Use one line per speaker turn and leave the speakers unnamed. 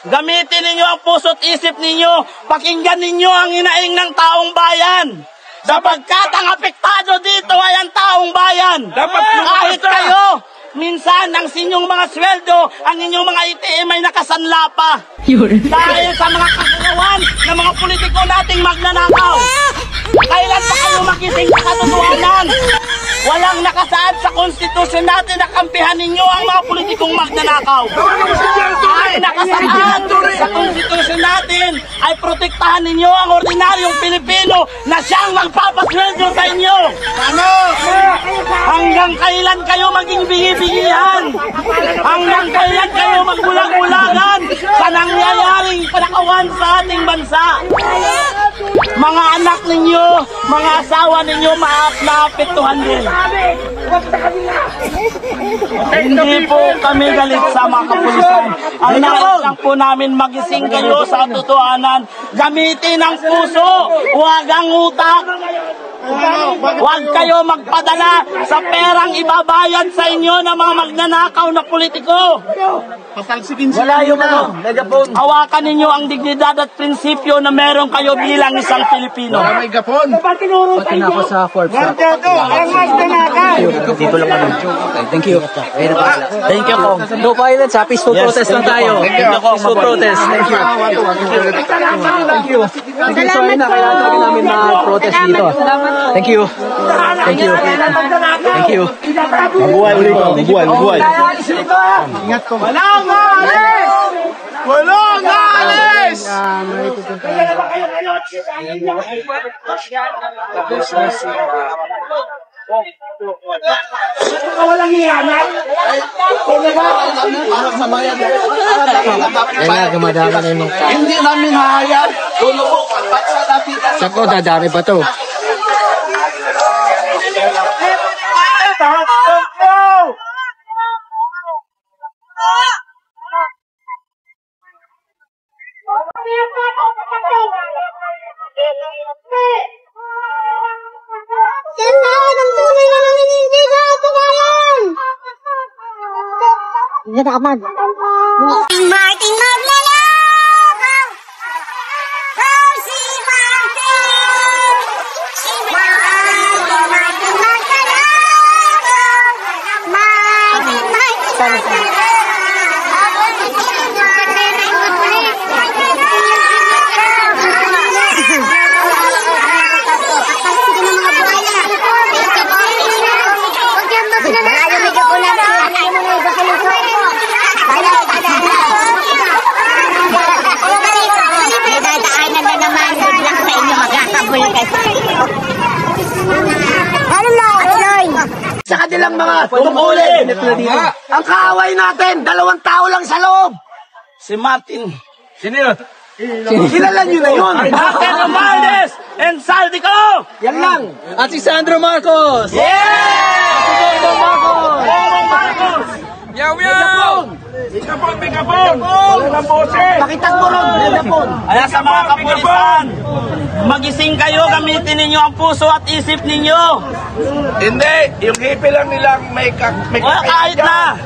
Gamitin ninyo ang puso't isip ninyo. Pakinggan ninyo ang hinaing ng taong bayan. Sapagkat ang apektado dito ay ang taong bayan. Kahit kayo, minsan ang inyong mga sweldo, ang inyong mga ATM ay nakasanla pa. Dahil sa mga kagagawan ng mga politiko nating magnanakaw. Kailan pa kayo makising sa katotohanan? Walang nakasaad sa konstitusyon natin na kampihan ninyo ang mga politikong magnanakaw. Ay nakasaad sa konstitusyon natin ay protektahan ninyo ang ordinaryong Pilipino na siyang magpapasweldo sa inyo. Hanggang kailan kayo maging bigi-bigihan? Hanggang kailan kayo magbulag-bulagan sa nangyayaring panakawan sa ating bansa? Mga anak ninyo, mga asawa ninyo, maapektuhan din. Hindi po kami galit sa mga kapulisan. Ang nais lang po namin magising kayo sa katotohanan. Gamitin ang puso, huwag ang utak. Huwag kayo magpadala sa perang ibabayad sa inyo ng mga magnanakaw na politiko. Wala yung hawakan ninyo ang dignidad at prinsipyo na meron kayo bilang isang Pilipino.
Pati na ako sa Forbes. Dito lang kami. Thank you. Thank you po. No violence, peaceful protest lang tayo. Peaceful protest. Thank you. Thank you. Sorry na, kailangan namin mag-protest dito. Thank you. Thank you. Thank you.
Mabuhay ulit. Mabuhay.
Ingat ko. Walang alis! Walang alis! Walang iyanan? Hindi namin hayaan.
Sako, dadami pa to.
Martin maglalaban! Oh, si Martin! Si Martin maglalaban! Martin
sa kanilang mga tungkulin. Ang kaaway natin, 2 tao lang sa loob. Si Martin. Sino yun? Kilala nyo na yun. Martin Romualdez and Saldico. Yan lang.
At si Sandro Marcos.
Yeah! Sandro Marcos.
Meow meow! Pikapon! Pikapon! Walang boses!
Pakitang mo ron, Pikapon. Kaya sa mga kapulisan, magising kayo, gamitin ninyo ang puso at isip ninyo.
Hindi, yung hipi lang nilang may
kahit na.